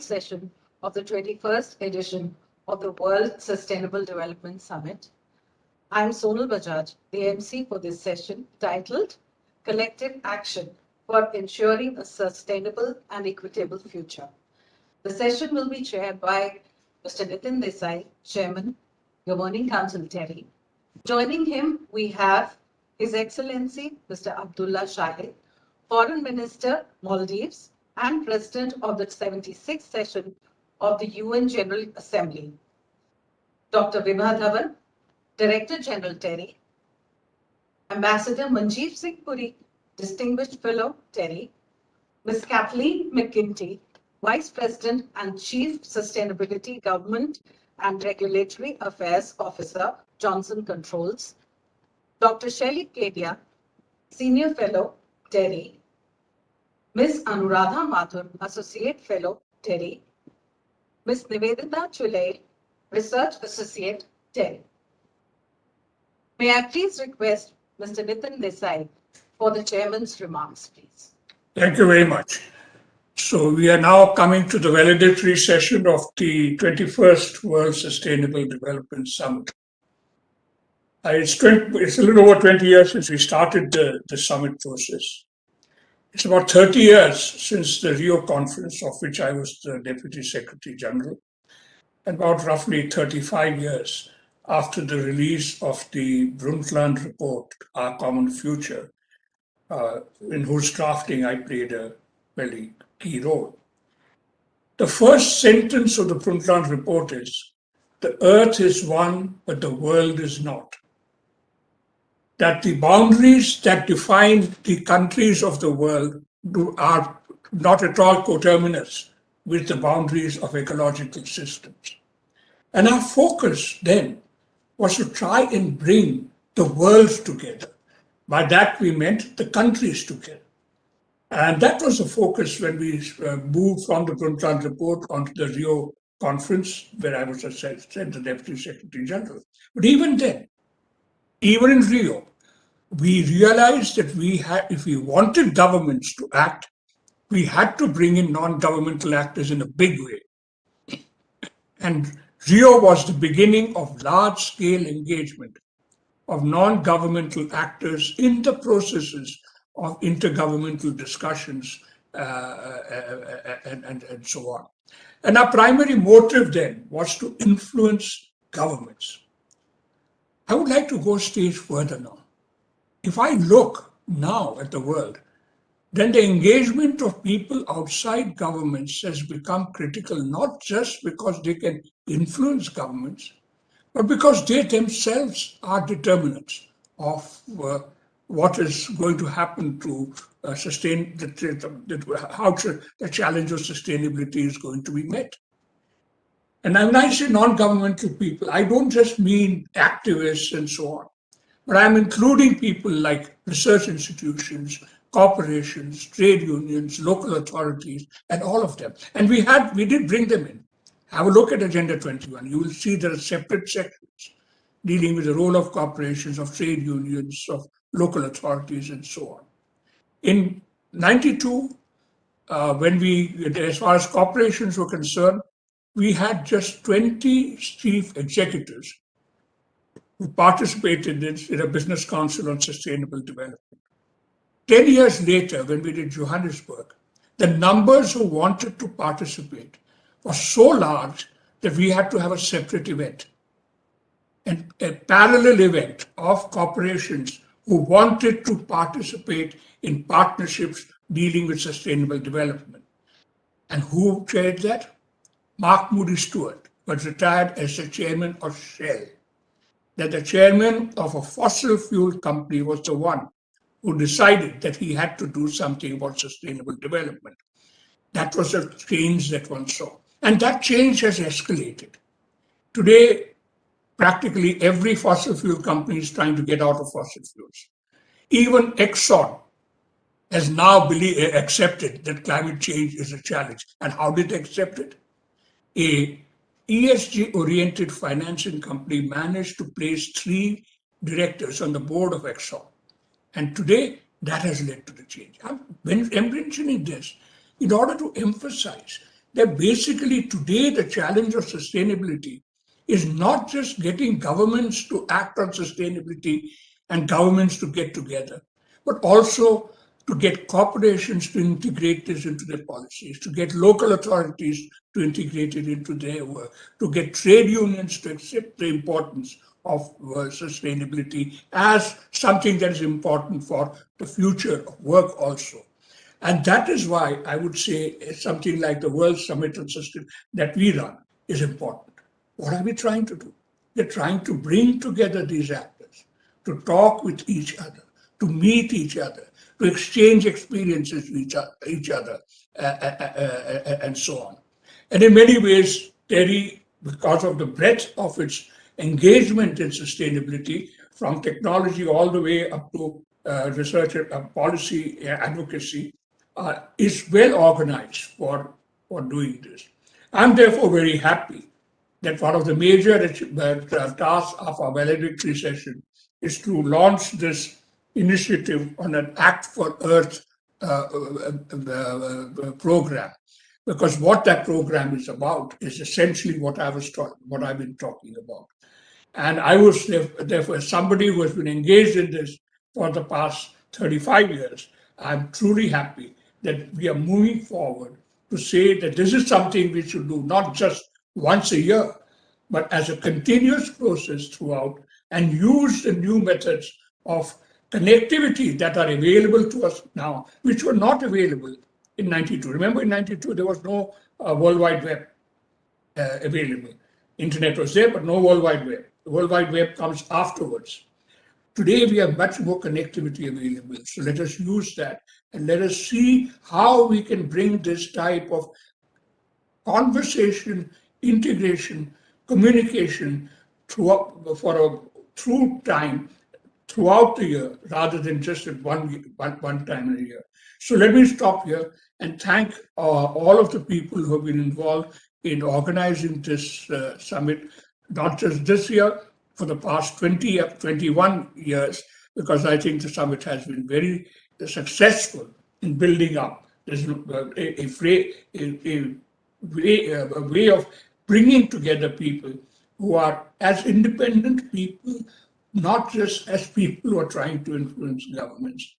session of the 21st edition of the World Sustainable Development Summit. I'm Sonal Bajaj, the MC for this session titled Collective Action for Ensuring a Sustainable and Equitable Future. The session will be chaired by Mr. Nitin Desai, Chairman, Governing Council TERI. Joining him, we have His Excellency Mr. Abdulla Shahid, Foreign Minister, Maldives, and President of the 76th session of the UN General Assembly. Dr. Vibha Dhawan, Director General TERI. Ambassador Manjeev Puri, Distinguished Fellow TERI. Ms. Kathleen McGinty, Vice President and Chief Sustainability Government and Regulatory Affairs Officer, Johnson Controls. Dr. Shailly Kedia, Senior Fellow, TERI. Ms. Anuradha Mathur, Associate Fellow, TERI. Ms. Nivedita Chulay, Research Associate, TERI. May I please request Mr. Nitin Desai for the Chairman's remarks, please. Thank you very much. So we are now coming to the valedictory session of the 21st World Sustainable Development Summit. It's a little over 20 years since we started the summit process. It's about 30 years since the Rio conference, of which I was the Deputy Secretary General, and about roughly 35 years after the release of the Brundtland report, Our Common Future, in whose drafting I played a very key role. The first sentence of the Brundtland report is, "The earth is one, but the world is not." That the boundaries that define the countries of the world are not at all coterminous with the boundaries of ecological systems. And our focus then was to try and bring the world together. By that we meant the countries together. And that was the focus when we moved from the Brundtland report onto the Rio conference, where I was, as I said, the Deputy Secretary General. But even then, even in Rio, we realized that if we wanted governments to act, we had to bring in non-governmental actors in a big way. And Rio was the beginning of large-scale engagement of non-governmental actors in the processes of intergovernmental discussions and so on. And our primary motive then was to influence governments. I would like to go a stage further now. If I look now at the world, then the engagement of people outside governments has become critical, not just because they can influence governments, but because they themselves are determinants of what is going to happen to sustain how the challenge of sustainability is going to be met. And when I say non-governmental people, I don't just mean activists and so on, but I'm including people like research institutions, corporations, trade unions, local authorities, and all of them. And we did bring them in. Have a look at Agenda 21. You will see there are separate sections dealing with the role of corporations, of trade unions, of local authorities, and so on. In 92, as far as corporations were concerned, we had just 20 chief executives who participated in a business council on sustainable development. 10 years later, when we did Johannesburg, the numbers who wanted to participate was so large that we had to have a separate event, and a parallel event of corporations who wanted to participate in partnerships dealing with sustainable development. And who chaired that? Mark Moody Stewart was retired as the chairman of Shell. That the chairman of a fossil fuel company was the one who decided that he had to do something about sustainable development. That was a change that one saw. And that change has escalated. Today, practically every fossil fuel company is trying to get out of fossil fuels. Even Exxon has now accepted that climate change is a challenge. And how did they accept it? A ESG-oriented financing company managed to place 3 directors on the board of Exxon. And today, that has led to the change. I'm mentioning this in order to emphasize that basically today the challenge of sustainability is not just getting governments to act on sustainability and governments to get together, but also to get corporations to integrate this into their policies, to get local authorities to integrate it into their work, to get trade unions to accept the importance of sustainability as something that is important for the future of work also. And that is why I would say something like the World Summit on System that we run is important. What are we trying to do? We're trying to bring together these actors, to talk with each other, to meet each other, to exchange experiences with each other, and so on. And in many ways, TERI, because of the breadth of its engagement in sustainability, from technology all the way up to research and policy advocacy, is well organized for doing this. I'm therefore very happy that one of the major tasks of our valedictory session is to launch this initiative on an Act for Earth program, because what that program is about is essentially what I've been talking about. And I was therefore somebody who has been engaged in this for the past 35 years. I'm truly happy that we are moving forward to say that this is something we should do not just once a year, but as a continuous process throughout, and use the new methods of connectivity that are available to us now, which were not available in 92. Remember, in 92, there was no World Wide Web available. Internet was there, but no World Wide Web. The World Wide Web comes afterwards. Today, we have much more connectivity available. So let us use that and let us see how we can bring this type of conversation, integration, communication through time, throughout the year, rather than just at one time in a year. So let me stop here and thank all of the people who have been involved in organizing this summit, not just this year, for the past 21 years, because I think the summit has been very successful in building up. There's a way of bringing together people who are as independent people, not just as people who are trying to influence governments.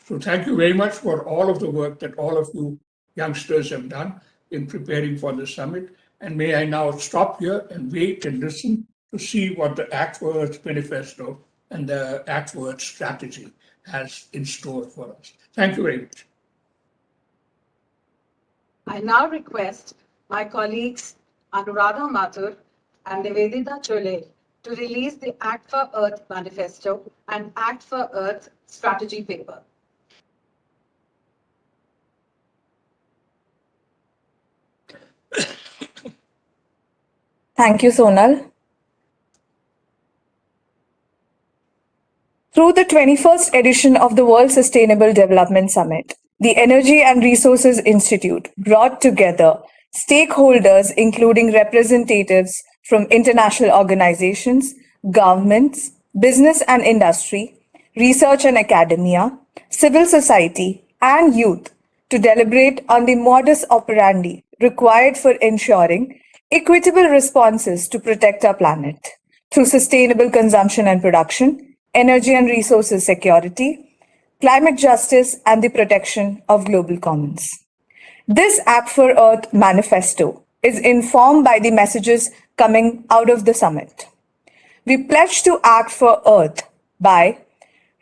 So thank you very much for all of the work that all of you youngsters have done in preparing for the summit. And may I now stop here and wait and listen to see what the Act for Earth manifesto and the Act for Earth strategy has in store for us. Thank you very much. I now request my colleagues Anuradha Mathur and Nivedita Chole to release the Act for Earth manifesto and Act for Earth strategy paper. Thank you, Sonal. Through the 21st edition of the World Sustainable Development Summit, the Energy and Resources Institute brought together stakeholders, including representatives from international organizations, governments, business and industry, research and academia, civil society, and youth to deliberate on the modus operandi required for ensuring equitable responses to protect our planet through sustainable consumption and production, energy and resources security, climate justice, and the protection of global commons. This Act for Earth manifesto is informed by the messages coming out of the summit. We pledge to act for Earth by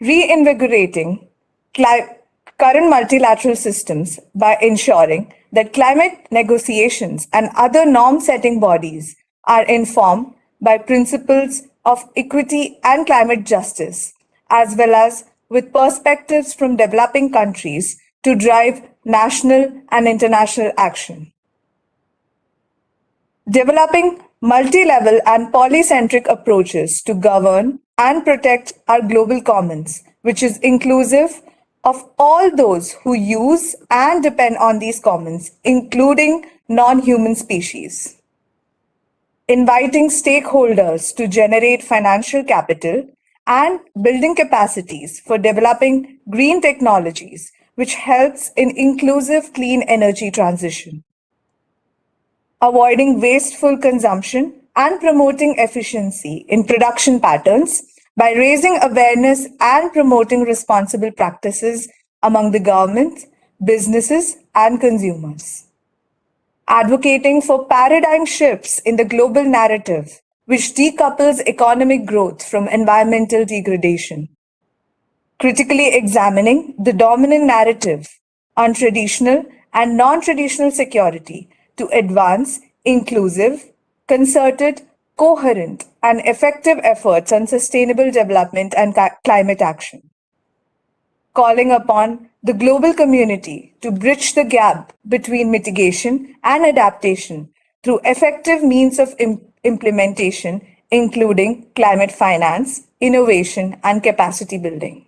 reinvigorating current multilateral systems by ensuring that climate negotiations and other norm-setting bodies are informed by principles of equity and climate justice, as well as with perspectives from developing countries to drive national and international action. Developing multi-level and poly-centric approaches to govern and protect our global commons, which is inclusive of all those who use and depend on these commons, including non-human species. Inviting stakeholders to generate financial capital and building capacities for developing green technologies, which helps in inclusive clean energy transition. avoiding wasteful consumption, and promoting efficiency in production patterns by raising awareness and promoting responsible practices among the government, businesses, and consumers. Advocating for paradigm shifts in the global narrative, which decouples economic growth from environmental degradation. Critically examining the dominant narrative on traditional and non-traditional security to advance inclusive, concerted, coherent, and effective efforts on sustainable development and climate action. Calling upon the global community to bridge the gap between mitigation and adaptation through effective means of implementation, including climate finance, innovation, and capacity building.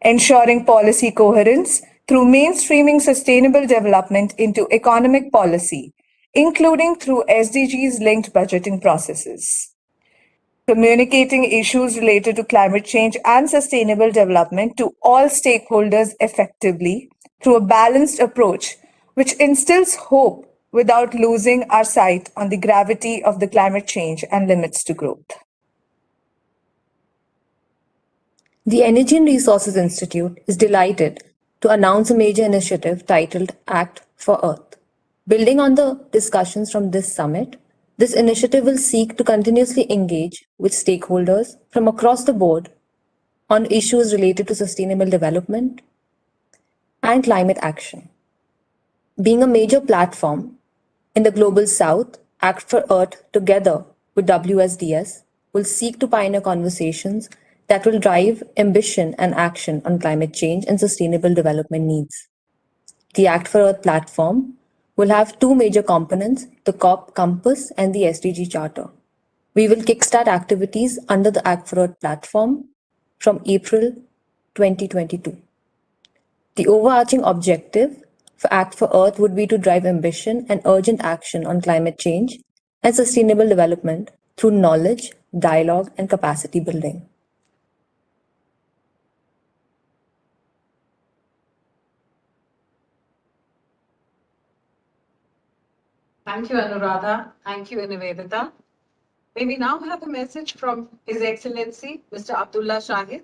Ensuring policy coherence through mainstreaming sustainable development into economic policy, including through SDGs-linked budgeting processes. Communicating issues related to climate change and sustainable development to all stakeholders effectively through a balanced approach which instills hope without losing our sight on the gravity of the climate change and limits to growth. The Energy and Resources Institute is delighted to announce a major initiative titled Act for Earth. Building on the discussions from this summit, this initiative will seek to continuously engage with stakeholders from across the board on issues related to sustainable development and climate action. Being a major platform in the Global South, Act for Earth, together with WSDS, will seek to pioneer conversations that will drive ambition and action on climate change and sustainable development needs. The Act for Earth platform will have two major components, the COP Compass and the SDG Charter. We will kickstart activities under the Act for Earth platform from April 2022. The overarching objective for Act for Earth would be to drive ambition and urgent action on climate change and sustainable development through knowledge, dialogue, and capacity building. Thank you, Anuradha. Thank you, Nivedita. May we now have a message from His Excellency, Mr. Abdulla Shahid.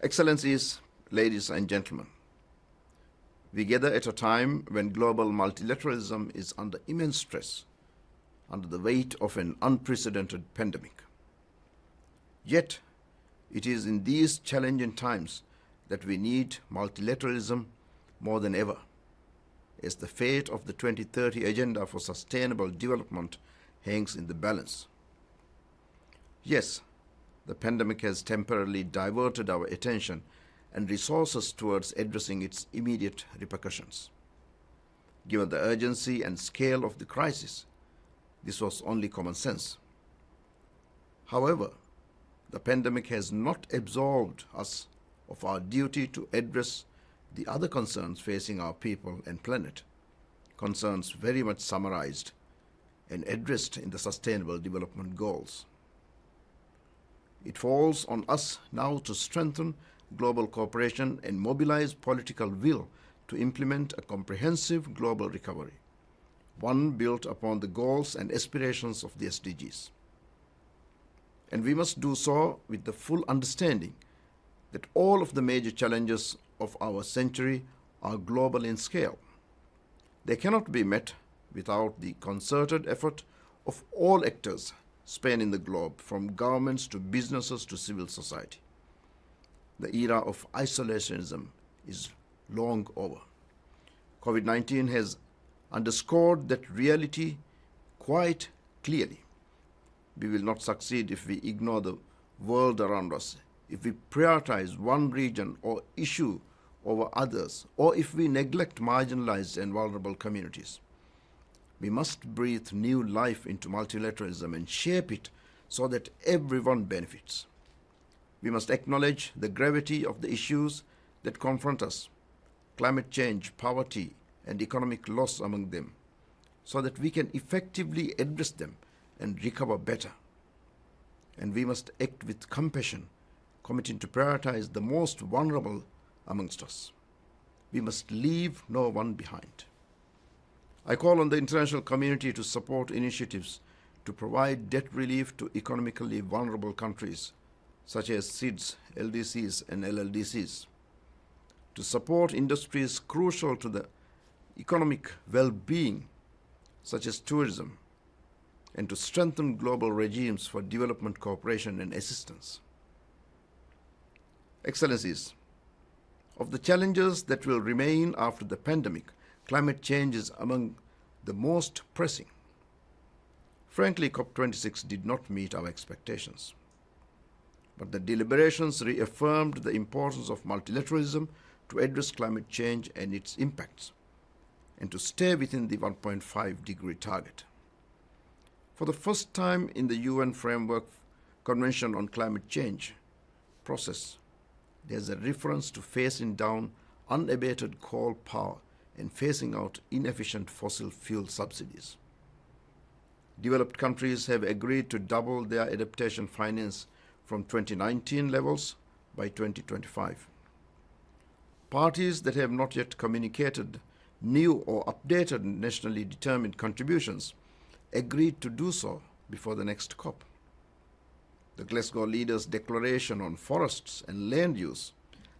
Excellencies, ladies and gentlemen, we gather at a time when global multilateralism is under immense stress, under the weight of an unprecedented pandemic. Yet, it is in these challenging times that we need multilateralism more than ever, as the fate of the 2030 Agenda for Sustainable Development hangs in the balance. Yes, the pandemic has temporarily diverted our attention and resources towards addressing its immediate repercussions. Given the urgency and scale of the crisis, this was only common sense. However, the pandemic has not absolved us of our duty to address the other concerns facing our people and planet, concerns very much summarized and addressed in the Sustainable Development Goals. It falls on us now to strengthen global cooperation and mobilize political will to implement a comprehensive global recovery, one built upon the goals and aspirations of the SDGs. And we must do so with the full understanding that all of the major challenges of our century are global in scale. They cannot be met without the concerted effort of all actors spanning the globe, from governments to businesses to civil society. The era of isolationism is long over. COVID-19 has underscored that reality quite clearly. We will not succeed if we ignore the world around us, if we prioritize one region or issue over others, or if we neglect marginalized and vulnerable communities. We must breathe new life into multilateralism and shape it so that everyone benefits. We must acknowledge the gravity of the issues that confront us, climate change, poverty, and economic loss among them, so that we can effectively address them and recover better. And we must act with compassion, committing to prioritize the most vulnerable amongst us. We must leave no one behind. I call on the international community to support initiatives to provide debt relief to economically vulnerable countries, such as SIDS, LDCs, and LLDCs, to support industries crucial to the economic well-being, such as tourism, and to strengthen global regimes for development cooperation and assistance. Excellencies, of the challenges that will remain after the pandemic, climate change is among the most pressing. Frankly, COP26 did not meet our expectations. But the deliberations reaffirmed the importance of multilateralism to address climate change and its impacts, and to stay within the 1.5-degree target. For the first time in the UN Framework Convention on Climate Change process, there's a reference to phasing down unabated coal power and phasing out inefficient fossil fuel subsidies. Developed countries have agreed to double their adaptation finance from 2019 levels by 2025. Parties that have not yet communicated new or updated nationally determined contributions agreed to do so before the next COP. The Glasgow leaders' declaration on forests and land use,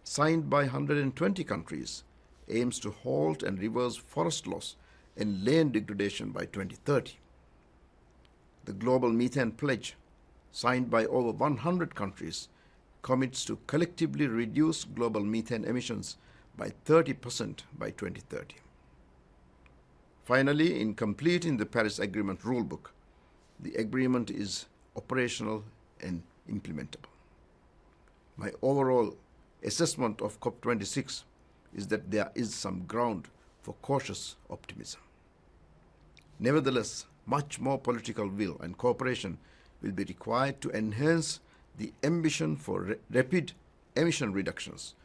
signed by 120 countries, aims to halt and reverse forest loss and land degradation by 2030. The Global Methane Pledge, signed by over 100 countries, commits to collectively reduce global methane emissions by 30% by 2030. Finally, in completing the Paris Agreement rulebook, the agreement is operational and implementable. My overall assessment of COP26 is that there is some ground for cautious optimism. Nevertheless, much more political will and cooperation will be required to enhance the ambition for rapid emission reductions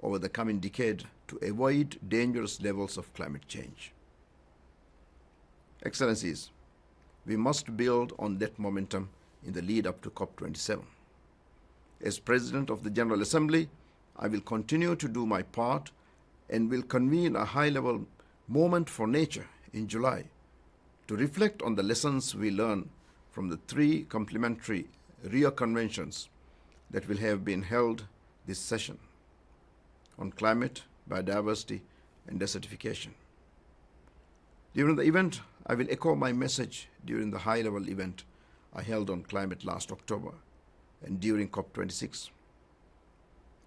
over the coming decade to avoid dangerous levels of climate change. Excellencies, we must build on that momentum in the lead up to COP27. As President of the General Assembly, I will continue to do my part and will convene a high-level Moment for Nature in July to reflect on the lessons we learn from the 3 complementary Rio conventions that will have been held this session on climate, biodiversity, and desertification. During the event, I will echo my message during the high-level event I held on climate last October and during COP26.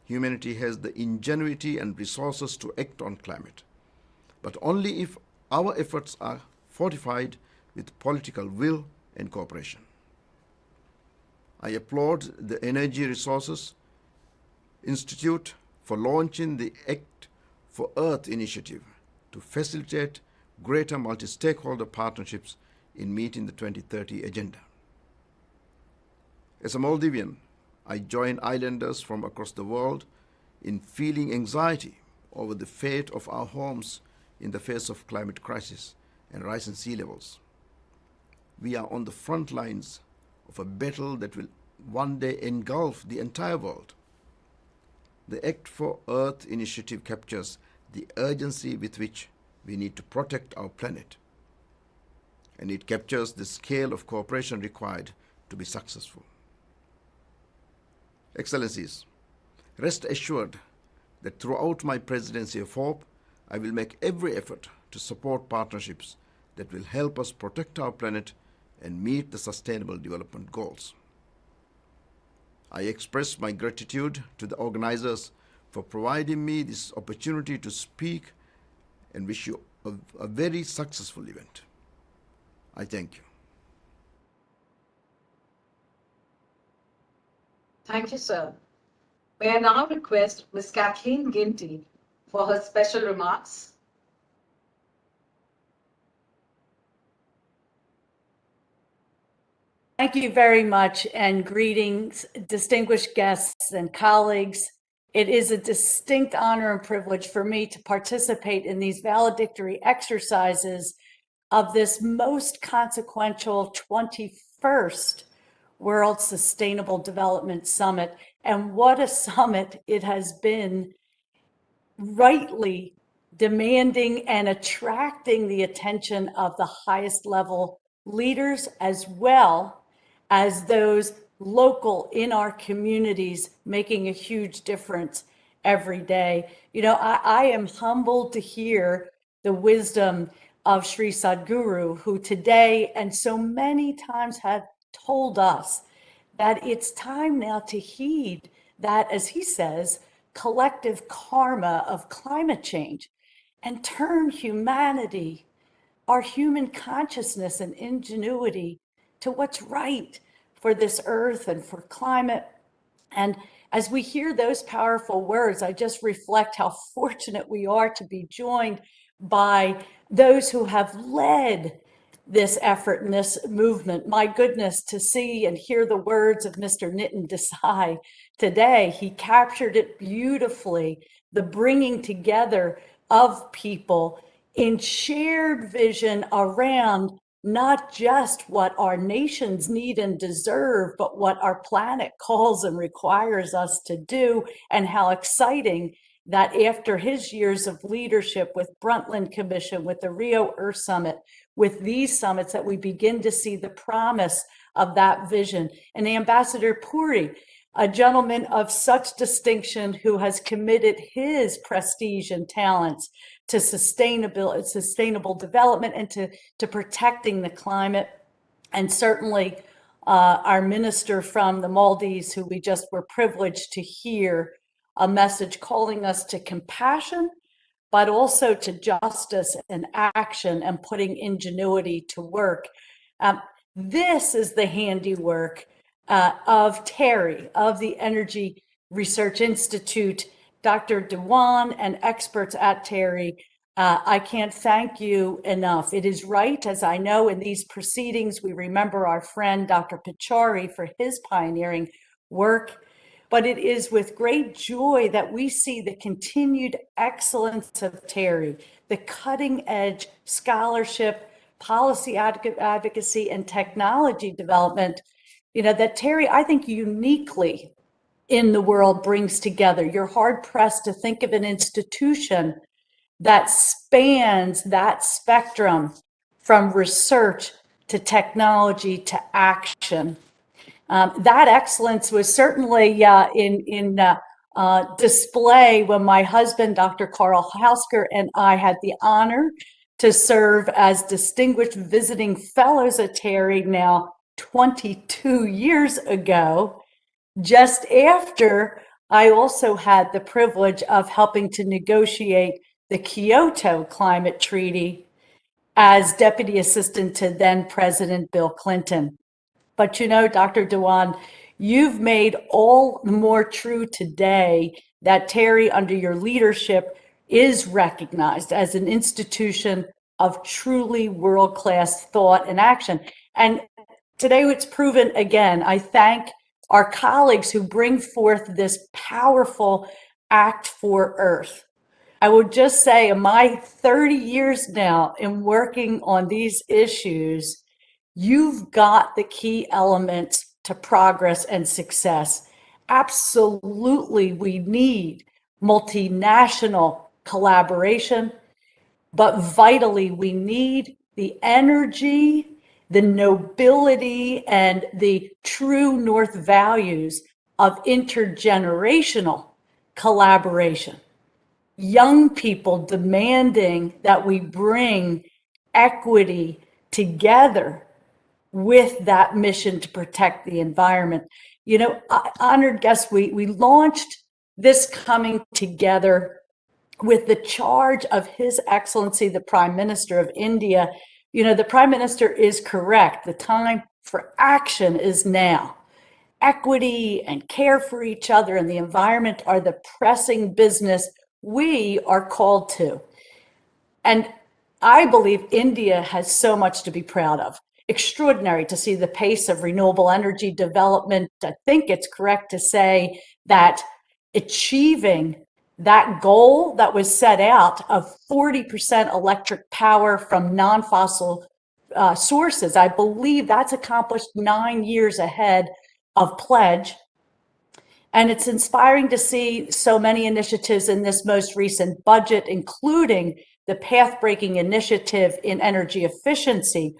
Humanity has the ingenuity and resources to act on climate, but only if our efforts are fortified with political will and cooperation. I applaud the Energy Resources Institute for launching the Act for Earth initiative to facilitate greater multi-stakeholder partnerships in meeting the 2030 agenda. As a Maldivian, I join islanders from across the world in feeling anxiety over the fate of our homes in the face of climate crisis and rising sea levels. We are on the front lines of a battle that will one day engulf the entire world. The Act for Earth initiative captures the urgency with which we need to protect our planet, and it captures the scale of cooperation required to be successful. Excellencies, rest assured that throughout my presidency of hope, I will make every effort to support partnerships that will help us protect our planet and meet the Sustainable Development Goals. I express my gratitude to the organizers for providing me this opportunity to speak and wish you a very successful event. I thank you. Thank you, sir. May I now request Ms. Kathleen McGinty for her special remarks. Thank you very much, and greetings, distinguished guests and colleagues. It is a distinct honor and privilege for me to participate in these valedictory exercises of this most consequential 21st World Sustainable Development Summit. And what a summit it has been, rightly demanding and attracting the attention of the highest level leaders, as well as those local in our communities, making a huge difference every day. You know, I am humbled to hear the wisdom of Sri Sadhguru, who today and so many times have told us that it's time now to heed that, as he says, collective karma of climate change and turn humanity, our human consciousness and ingenuity, to what's right for this earth and for climate. And as we hear those powerful words, I just reflect how fortunate we are to be joined by those who have led this effort and this movement. My goodness, to see and hear the words of Mr. Nitin Desai today. He captured it beautifully, the bringing together of people in shared vision around not just what our nations need and deserve, but what our planet calls and requires us to do. And how exciting that after his years of leadership with Brundtland Commission, with the Rio Earth Summit, with these summits, that we begin to see the promise of that vision. And Ambassador Puri, a gentleman of such distinction who has committed his prestige and talents to sustainable development and to protecting the climate. And certainly our minister from the Maldives, who we just were privileged to hear a message calling us to compassion, but also to justice and action and putting ingenuity to work. This is the handiwork of TERI, of the Energy Research Institute, Dr. Dhawan, and experts at TERI. I can't thank you enough. It is right, as I know in these proceedings, we remember our friend Dr. Pachauri for his pioneering work, but it is with great joy that we see the continued excellence of TERI, the cutting edge scholarship, policy advocacy, and technology development, you know, that TERI, I think, uniquely in the world brings together. You're hard pressed to think of an institution that spans that spectrum from research to technology to action. That excellence was certainly in display when my husband, Dr. Carl Hausker, and I had the honor to serve as distinguished visiting fellows at TERI now 22 years ago, just after I also had the privilege of helping to negotiate the Kyoto Climate Treaty as Deputy Assistant to then President Bill Clinton. But you know, Dr. Dhawan, you've made all the more true today that TERI, under your leadership, is recognized as an institution of truly world-class thought and action. And today it's proven again. I thank our colleagues who bring forth this powerful act for Earth. I would just say, in my 30 years now in working on these issues, you've got the key elements to progress and success. Absolutely, we need multinational collaboration, but vitally, we need the energy, the nobility, and the true North values of intergenerational collaboration. Young people demanding that we bring equity together with that mission to protect the environment. You know, honored guests, we launched this coming together with the charge of His Excellency, the Prime Minister of India. You know, the Prime Minister is correct. The time for action is now. Equity and care for each other and the environment are the pressing business we are called to. And I believe India has so much to be proud of. Extraordinary to see the pace of renewable energy development. I think it's correct to say that achieving that goal that was set out of 40% electric power from non-fossil sources. I believe that's accomplished 9 years ahead of pledge. And it's inspiring to see so many initiatives in this most recent budget, including the path-breaking initiative in energy efficiency,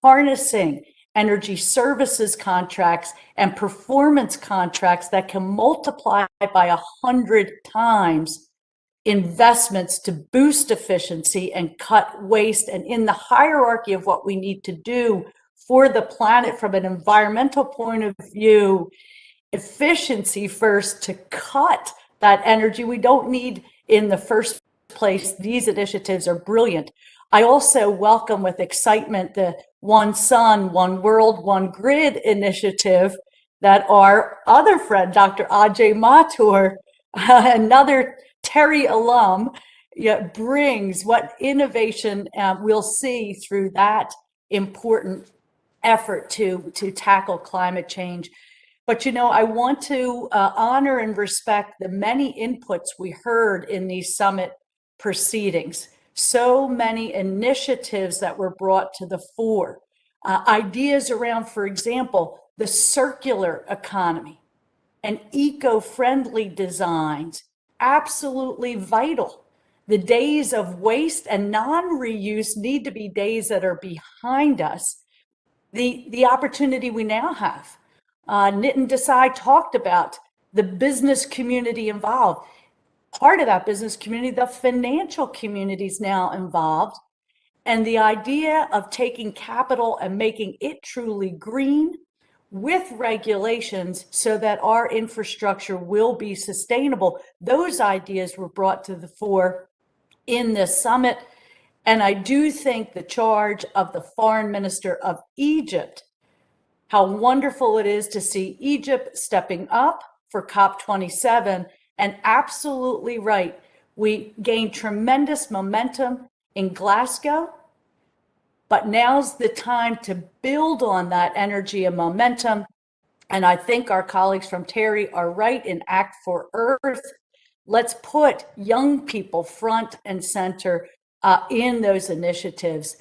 harnessing energy services contracts and performance contracts that can multiply by 100 times investments to boost efficiency and cut waste. And in the hierarchy of what we need to do for the planet from an environmental point of view, efficiency first to cut that energy we don't need in the first place. These initiatives are brilliant. I also welcome with excitement the One Sun, One World, One Grid initiative that our other friend, Dr. Ajay Mathur, another TERI alum, brings, what innovation we'll see through that important effort to tackle climate change. But, I want to honor and respect the many inputs we heard in these summit proceedings. So many initiatives that were brought to the fore. Ideas around, for example, the circular economy and eco-friendly designs, absolutely vital. The days of waste and non-reuse need to be days that are behind us. The opportunity we now have. Nitin Desai talked about the business community involved. Part of that business community, the financial community is now involved. And the idea of taking capital and making it truly green with regulations so that our infrastructure will be sustainable. Those ideas were brought to the fore in this summit. And I do think the charge of the foreign minister of Egypt, how wonderful it is to see Egypt stepping up for COP27, and absolutely right. We gained tremendous momentum in Glasgow, but now's the time to build on that energy and momentum. And I think our colleagues from TERI are right in Act for Earth. Let's put young people front and center in those initiatives.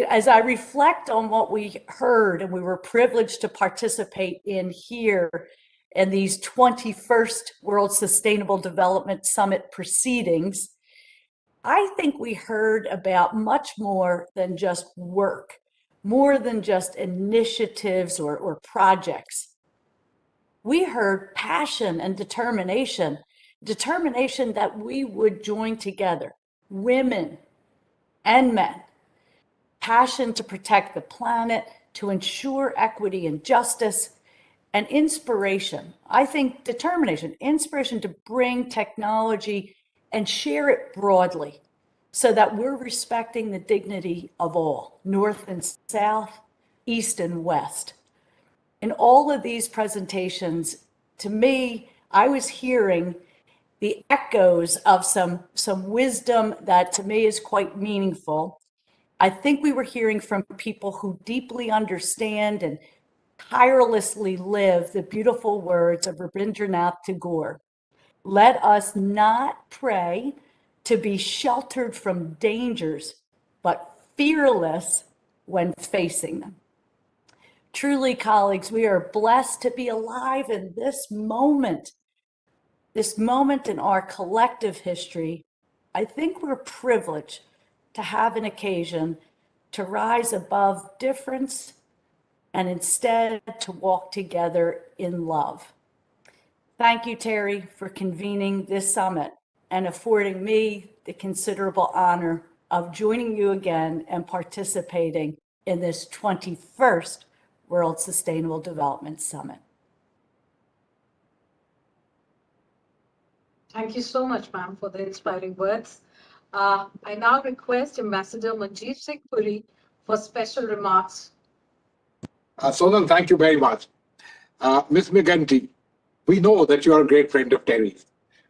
As I reflect on what we heard and we were privileged to participate in here in these 21st World Sustainable Development Summit proceedings, I think we heard about much more than just work, more than just initiatives or projects. We heard passion and determination that we would join together, women and men, passion to protect the planet, to ensure equity and justice, and inspiration. I think determination, inspiration to bring technology and share it broadly so that we're respecting the dignity of all, North and South, East and West. In all of these presentations, to me, I was hearing the echoes of some wisdom that to me is quite meaningful. I think we were hearing from people who deeply understand and tirelessly live the beautiful words of Rabindranath Tagore. Let us not pray to be sheltered from dangers, but fearless when facing them. Truly, colleagues, we are blessed to be alive in this moment in our collective history. I think we're privileged to have an occasion to rise above difference and instead to walk together in love. Thank you, TERI, for convening this summit and affording me the considerable honor of joining you again and participating in this 21st World Sustainable Development Summit. Thank you so much, ma'am, for the inspiring words. I now request Ambassador Manjeev Puri for special remarks. Sonal, thank you very much. Ms. McGinty, we know that you are a great friend of Terry's,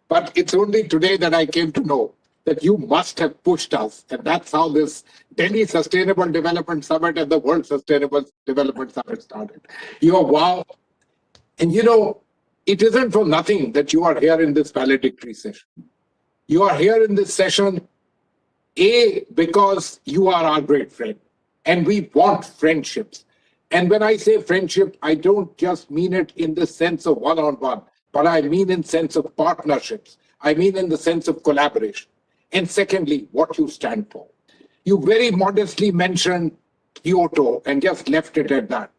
but it's only today that I came to know that you must have pushed us, and that's how this Delhi Sustainable Development Summit and the World Sustainable Development Summit started. Wow. And it isn't for nothing that you are here in this valedictory session. You are here in this session, A, because you are our great friend, and we want friendships. And when I say friendship, I don't just mean it in the sense of one-on-one, but I mean in sense of partnerships. I mean in the sense of collaboration. And secondly, what you stand for. You very modestly mentioned Kyoto and just left it at that.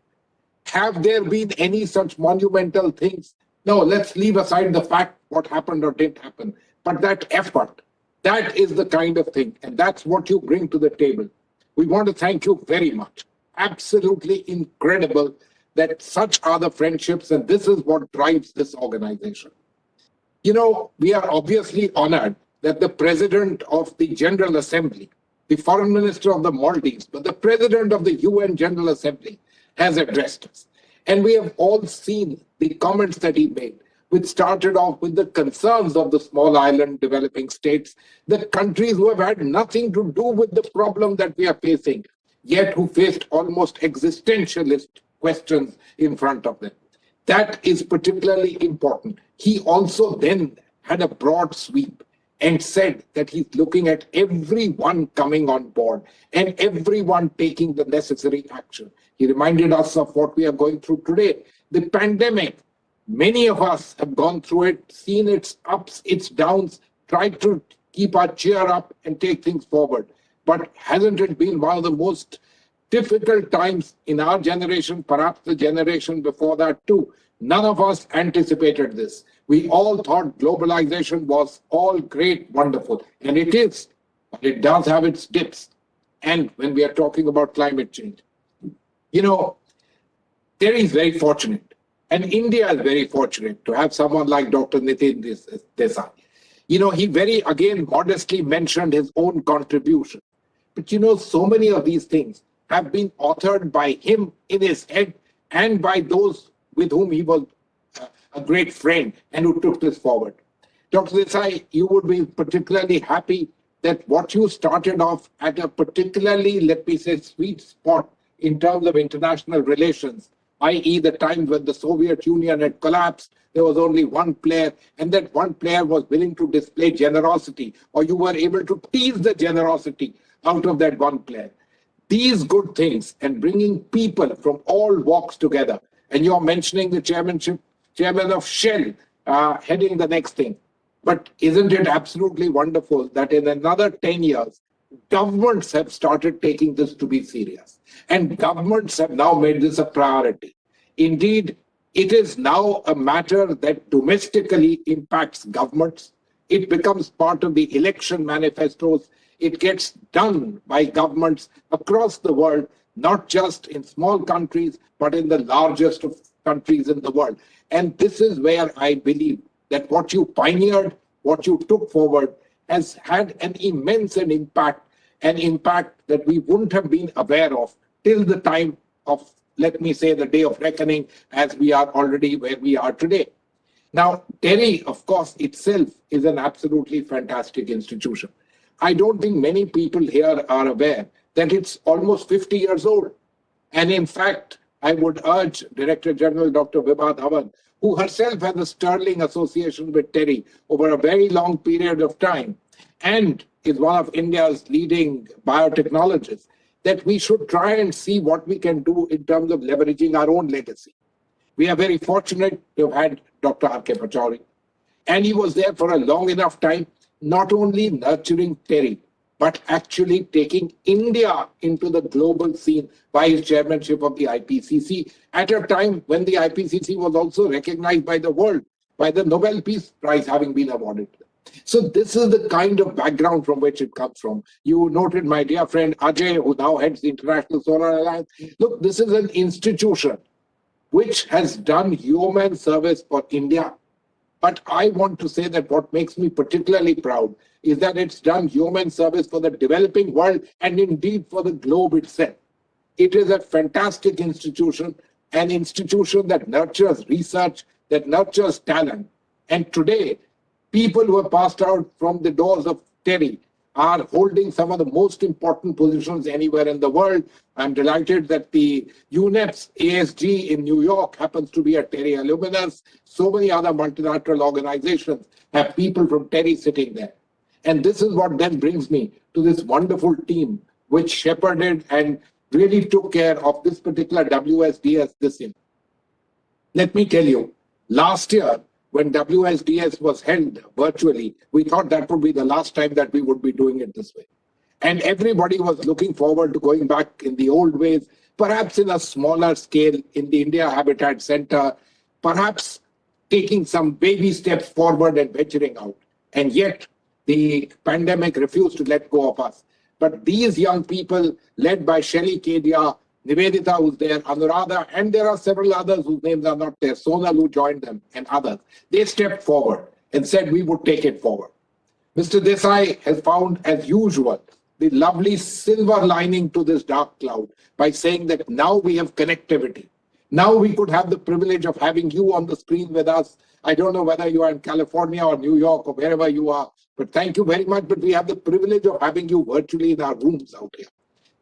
Have there been any such monumental things? No, let's leave aside the fact what happened or didn't happen. But that effort, that is the kind of thing, and that's what you bring to the table. We want to thank you very much. Absolutely incredible that such are the friendships, and this is what drives this organization. You know, we are obviously honored that the President of the General Assembly, the Foreign Minister of the Maldives, but the President of the UN General Assembly has addressed us. And we have all seen the comments that he made, which started off with the concerns of the small island developing states, the countries who have had nothing to do with the problem that we are facing, yet who faced almost existentialist questions in front of them. That is particularly important. He also then had a broad sweep and said that he's looking at everyone coming on board and everyone taking the necessary action. He reminded us of what we are going through today, the pandemic. Many of us have gone through it, seen its ups, its downs, tried to keep our cheer up and take things forward. But hasn't it been one of the most difficult times in our generation, perhaps the generation before that too? None of us anticipated this. We all thought globalization was all great, wonderful, and it is, but it does have its dips. And when we are talking about climate change, you know, TERI is very fortunate, and India is very fortunate to have someone like Dr. Nitin Desai. You know, he very, again, modestly mentioned his own contribution. But you know, so many of these things have been authored by him in his head and by those with whom he was a great friend and who took this forward. Dr. Desai, you would be particularly happy that what you started off at a particularly, let me say, sweet spot in terms of international relations, i.e. the time when the Soviet Union had collapsed, there was only one player, and that one player was willing to display generosity, or you were able to tease the generosity out of that one player. These good things and bringing people from all walks together, and you're mentioning the chairman of Shell heading the next thing. But isn't it absolutely wonderful that in another 10 years, governments have started taking this to be serious, and governments have now made this a priority. Indeed, it is now a matter that domestically impacts governments. It becomes part of the election manifestos. It gets done by governments across the world, not just in small countries, but in the largest of countries in the world. And this is where I believe that what you pioneered, what you took forward, has had an immense impact that we wouldn't have been aware of till the time of, let me say, the day of reckoning, as we are already where we are today. Now, TERI, of course, itself is an absolutely fantastic institution. I don't think many people here are aware that it's almost 50 years old. And in fact, I would urge Director General Dr. Vibha Dhawan, who herself has a sterling association with TERI over a very long period of time, and is one of India's leading biotechnologists, that we should try and see what we can do in terms of leveraging our own legacy. We are very fortunate to have had Dr. R.K. Pachauri, and he was there for a long enough time, not only nurturing TERI, but actually taking India into the global scene by his chairmanship of the IPCC at a time when the IPCC was also recognized by the world, by the Nobel Peace Prize having been awarded. So this is the kind of background from which it comes from. You noted my dear friend Ajay, who now heads the International Solar Alliance. Look, this is an institution which has done human service for India. But I want to say that what makes me particularly proud is that it's done human service for the developing world and indeed for the globe itself. It is a fantastic institution, an institution that nurtures research, that nurtures talent. And today, people who have passed out from the doors of TERI are holding some of the most important positions anywhere in the world. I'm delighted that the UNEP's ASG in New York happens to be a TERI alumnus. So many other multilateral organizations have people from TERI sitting there. And this is what then brings me to this wonderful team which shepherded and really took care of this particular WSDS this year. Let me tell you, last year, when WSDS was held virtually, we thought that would be the last time that we would be doing it this way. And everybody was looking forward to going back in the old ways, perhaps in a smaller scale in the India Habitat Center, perhaps taking some baby steps forward and venturing out. And yet, the pandemic refused to let go of us. But these young people, led by Shailly, Kedia, Nivedita, who's there, Anuradha, and there are several others whose names are not there, Sonal, who joined them, and others, they stepped forward and said we would take it forward. Mr. Desai has found, as usual, the lovely silver lining to this dark cloud by saying that now we have connectivity. Now we could have the privilege of having you on the screen with us. I don't know whether you are in California or New York or wherever you are, but thank you very much. But we have the privilege of having you virtually in our rooms out here.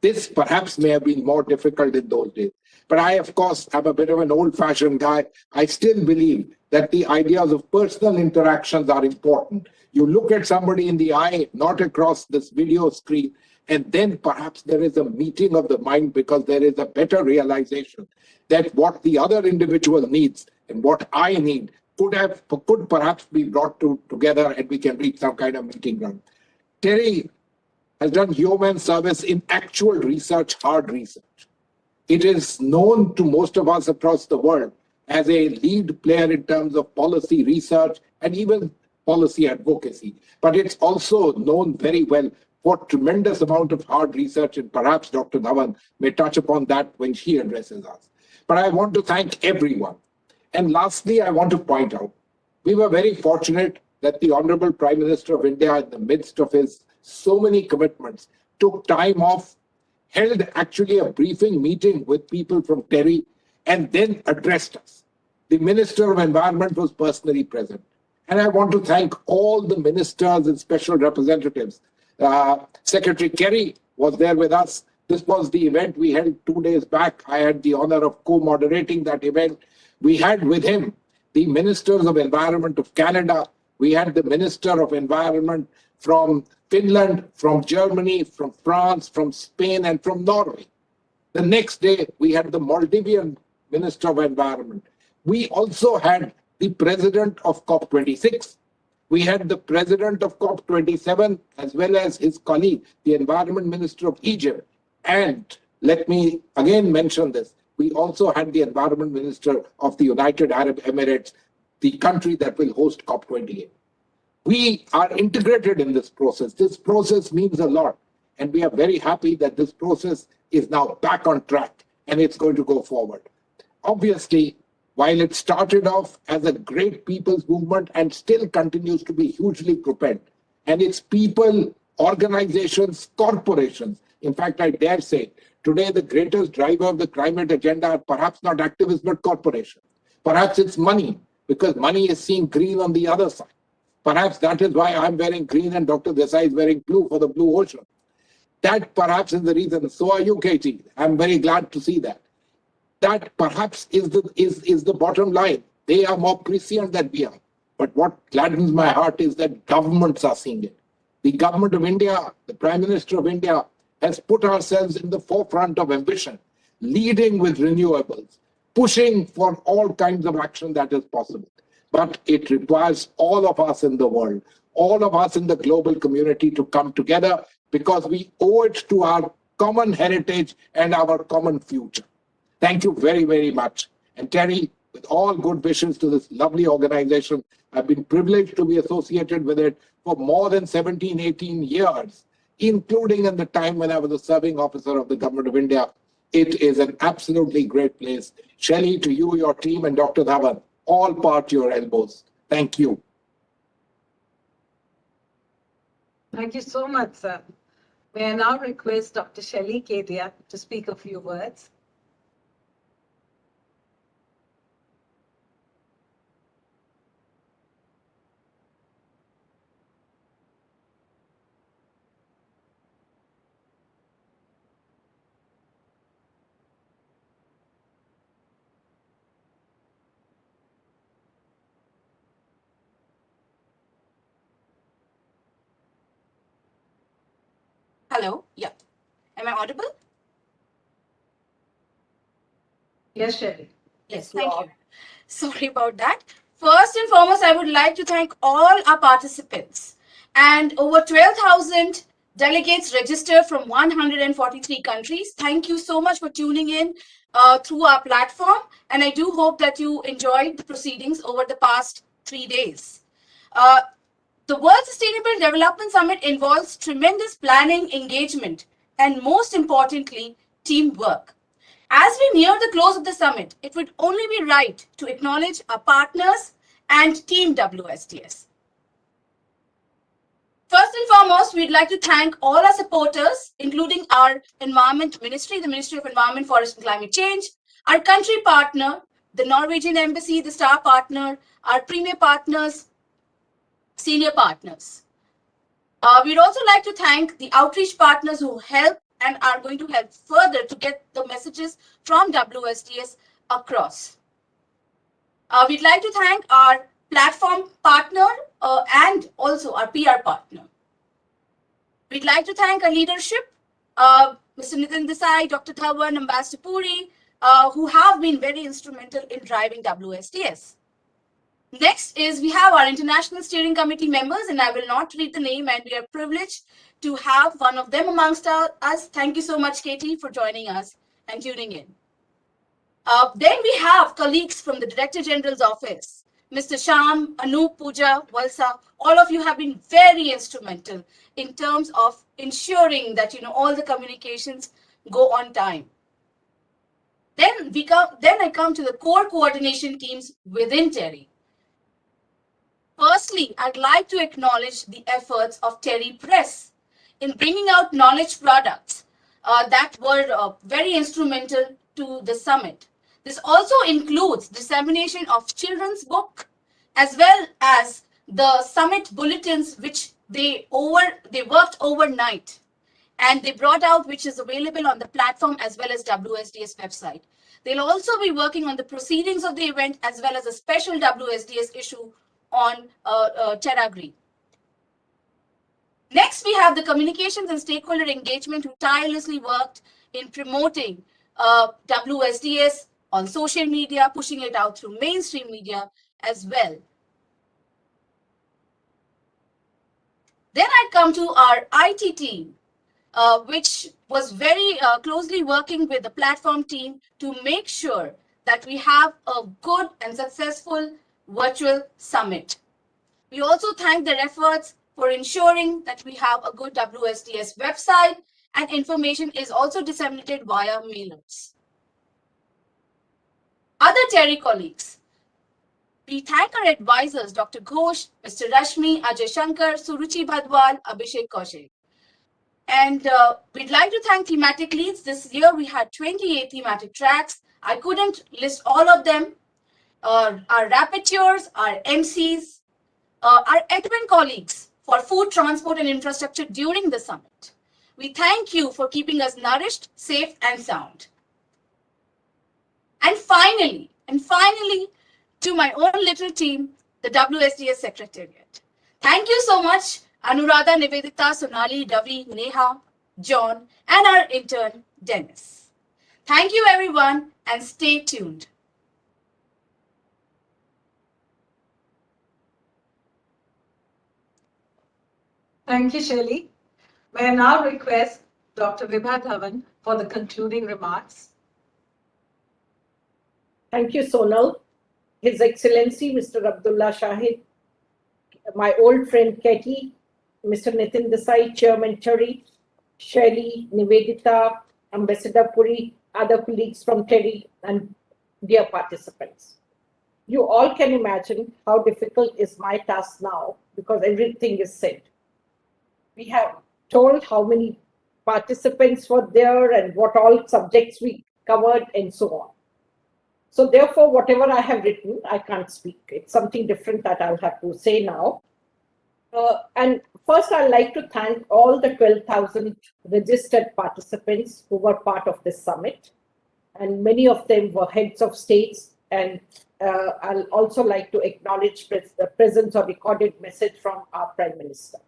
This perhaps may have been more difficult in those days. But I, of course, am a bit of an old-fashioned guy. I still believe that the ideas of personal interactions are important. You look at somebody in the eye, not across this video screen, and then perhaps there is a meeting of the mind because there is a better realization that what the other individual needs and what I need could perhaps be brought together and we can reach some kind of meeting ground. TERI has done human service in actual research, hard research. It is known to most of us across the world as a lead player in terms of policy research and even policy advocacy. But it's also known very well for tremendous amount of hard research, and perhaps Dr. Dhawan may touch upon that when she addresses us. But I want to thank everyone. And lastly, I want to point out, we were very fortunate that the Honorable Prime Minister of India, in the midst of his so many commitments, took time off, held actually a briefing meeting with people from TERI, and then addressed us. The Minister of Environment was personally present. And I want to thank all the ministers and special representatives. Secretary Kerry was there with us. This was the event we held 2 days back. I had the honor of co-moderating that event. We had with him the Ministers of Environment of Canada. We had the Minister of Environment from Finland, from Germany, from France, from Spain, and from Norway. The next day, we had the Maldivian Minister of Environment. We also had the president of COP26. We had the president of COP27, as well as his colleague, the Environment Minister of Egypt. And let me again mention this. We also had the Environment Minister of the United Arab Emirates, the country that will host COP28. We are integrated in this process. This process means a lot. And we are very happy that this process is now back on track and it's going to go forward. Obviously, while it started off as a great people's movement and still continues to be hugely propelled, and it's people, organizations, corporations. In fact, I dare say, today the greatest driver of the climate agenda are perhaps not activists, but corporations. Perhaps it's money, because money is seeing green on the other side. Perhaps that is why I'm wearing green and Dr. Desai is wearing blue for the blue ocean. That perhaps is the reason. So are you, Katie. I'm very glad to see that. That perhaps is the bottom line. They are more prescient than we are. But what gladdens my heart is that governments are seeing it. The government of India, the Prime Minister of India, has put ourselves in the forefront of ambition, leading with renewables, pushing for all kinds of action that is possible. But it requires all of us in the world, all of us in the global community to come together because we owe it to our common heritage and our common future. Thank you very, very much. And TERI, with all good wishes to this lovely organization, I've been privileged to be associated with it for more than 17, 18 years, including in the time when I was a serving officer of the Government of India. It is an absolutely great place. Shailly, to you, your team, and Dr. Dhawan, all part your elbows. Thank you. Thank you so much, sir. May I now request Dr. Shailly Kedia to speak a few words. Hello. Yeah. Am I audible? Yes, Shailly. Yes, thank you. Sorry about that. First and foremost, I would like to thank all our participants and over 12,000 delegates registered from 143 countries. Thank you so much for tuning in through our platform. And I do hope that you enjoyed the proceedings over the past 3 days. The World Sustainable Development Summit involves tremendous planning, engagement, and most importantly, teamwork. As we near the close of the summit, it would only be right to acknowledge our partners and Team WSDS. First and foremost, we'd like to thank all our supporters, including our Environment Ministry, the Ministry of Environment, Forest and Climate Change, our country partner, the Norwegian Embassy, the star partner, our premier partners, senior partners. We'd also like to thank the outreach partners who help and are going to help further to get the messages from WSDS across. We'd like to thank our platform partner and also our PR partner. We'd like to thank our leadership, Mr. Nitin Desai, Dr. Dhawan, Ambassador Puri, who have been very instrumental in driving WSDS. Next is we have our International Steering Committee members, and I will not read the name, and we are privileged to have one of them amongst us. Thank you so much, Katie, for joining us and tuning in. Then we have colleagues from the Director General's office, Mr. Sham, Anup, Pooja, Valsa. All of you have been very instrumental in terms of ensuring that all the communications go on time. Then I come to the core coordination teams within TERI. Firstly, I'd like to acknowledge the efforts of TERI Press in bringing out knowledge products that were very instrumental to the summit. This also includes dissemination of children's book as well as the summit bulletins, which they worked overnight and they brought out, which is available on the platform as well as WSDS website. They'll also be working on the proceedings of the event as well as a special WSDS issue on TERI. Next, we have the communications and stakeholder engagement who tirelessly worked in promoting WSDS on social media, pushing it out through mainstream media as well. Then I come to our IT team, which was very closely working with the platform team to make sure that we have a good and successful virtual summit. We also thank their efforts for ensuring that we have a good WSDS website and information is also disseminated via mailers. Other TERI colleagues, we thank our advisors, Dr. Ghosh, Mr. Rashmi, Ajay Shankar, Suruchi Bhadwal, Abhishek Kaushik. And we'd like to thank thematic leads. This year we had 28 thematic tracks. I couldn't list all of them. Our rapporteurs, our MCs, our admin colleagues for food, transport, and infrastructure during the summit. We thank you for keeping us nourished, safe, and sound. And finally, to my own little team, the WSDS Secretariat. Thank you so much, Anuradha, Nivedita, Sonali, Ravi, Neha, John, and our intern, Dennis. Thank you, everyone, and stay tuned. Thank you, Shailly. May I now request Dr. Vibha Dhawan for the concluding remarks. Thank you, Sonal. His Excellency, Mr. Abdulla Shahid, my old friend Kedia, Mr. Nitin Desai, Chairman TERI, Shailly, Nivedita, Ambassador Puri, other colleagues from TERI, and dear participants. You all can imagine how difficult is my task now because everything is said. We have told how many participants were there and what all subjects we covered and so on. So therefore, whatever I have written, I can't speak. It's something different that I'll have to say now. And first, I'd like to thank all the 12,000 registered participants who were part of this summit. And many of them were heads of states. And I'll also like to acknowledge the presence of recorded message from our Prime Minister.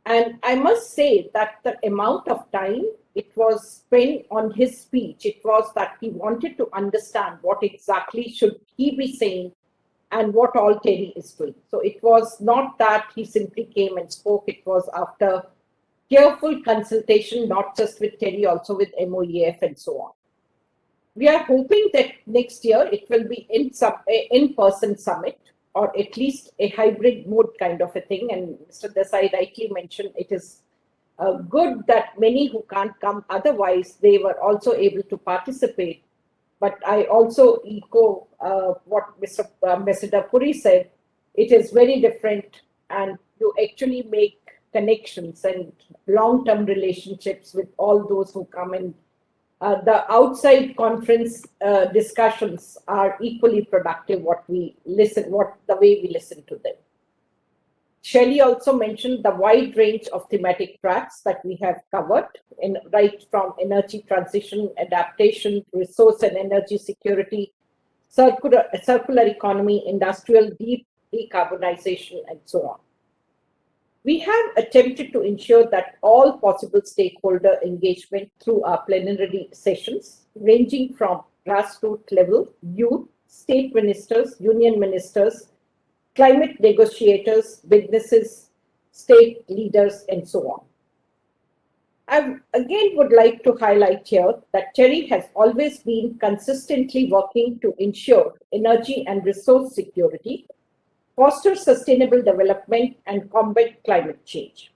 And I must say that the amount of time it was spent on his speech, it was that he wanted to understand what exactly should he be saying and what all TERI is doing. So it was not that he simply came and spoke, it was after careful consultation, not just with TERI, also with MOEF and so on. We are hoping that next year it will be in-person summit, or at least a hybrid mode kind of a thing. And Mr. Desai rightly mentioned it is good that many who can't come otherwise, they were also able to participate. But I also echo what Mr. Ambassador Puri said. It is very different, and you actually make connections and long-term relationships with all those who come in. The outside conference discussions are equally productive. The way we listen to them. Shailly also mentioned the wide range of thematic tracks that we have covered, right from energy transition, adaptation, resource and energy security, circular economy, industrial decarbonization, and so on. We have attempted to ensure that all possible stakeholder engagement through our plenary sessions, ranging from grassroots level, youth, state ministers, union ministers, climate negotiators, businesses, state leaders, and so on. I again would like to highlight here that TERI has always been consistently working to ensure energy and resource security, foster sustainable development, and combat climate change.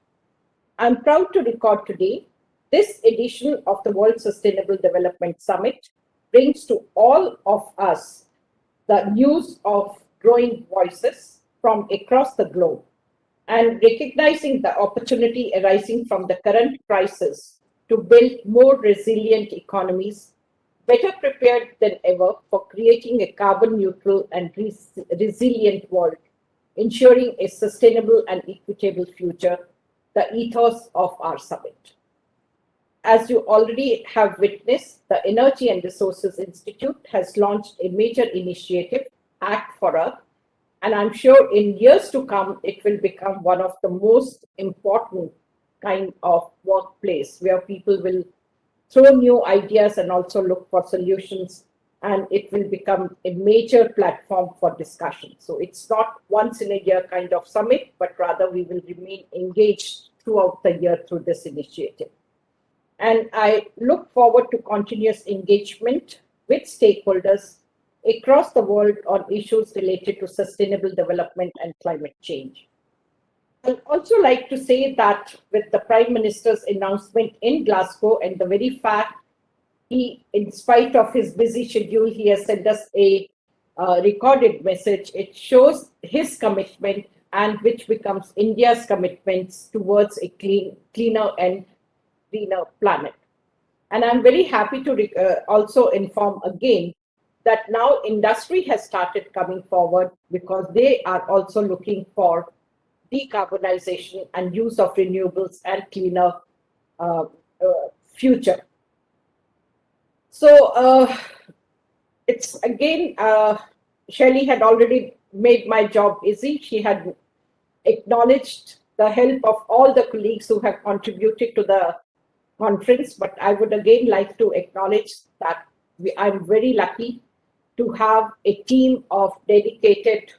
I'm proud to record today this edition of the World Sustainable Development Summit brings to all of us the news of growing voices from across the globe and recognizing the opportunity arising from the current crisis to build more resilient economies, better prepared than ever for creating a carbon neutral and resilient world, ensuring a sustainable and equitable future, the ethos of our summit. As you already have witnessed, the Energy and Resources Institute has launched a major initiative, Act for Earth, and I'm sure in years to come, it will become one of the most important kind of workplace where people will throw new ideas and also look for solutions, and it will become a major platform for discussion. So it's not once in a year kind of summit, but rather we will remain engaged throughout the year through this initiative. And I look forward to continuous engagement with stakeholders across the world on issues related to sustainable development and climate change. I'd also like to say that with the Prime Minister's announcement in Glasgow and the very fact he, in spite of his busy schedule, he has sent us a recorded message, it shows his commitment and which becomes India's commitments towards a cleaner and greener planet. And I'm very happy to also inform again that now industry has started coming forward because they are also looking for decarbonization and use of renewables and cleaner future. So it's again, Shailly had already made my job easy. She had acknowledged the help of all the colleagues who have contributed to the conference, but I would again like to acknowledge that I'm very lucky to have a team of dedicated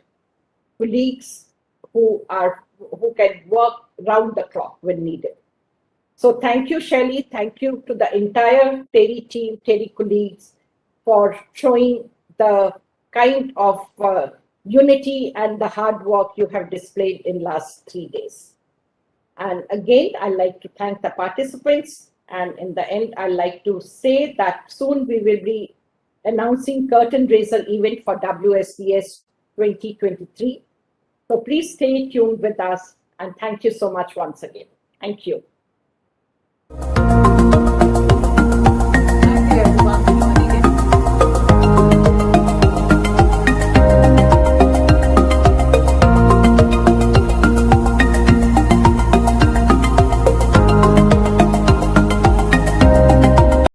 colleagues who can work round the clock when needed. So thank you, Shailly. Thank you to the entire TERI team, TERI colleagues, for showing the kind of unity and the hard work you have displayed in last 3 days. And again, I'd like to thank the participants. And in the end, I'd like to say that soon we will be announcing curtain raiser event for WSDS 2023. So please stay tuned with us, and thank you so much once again. Thank you.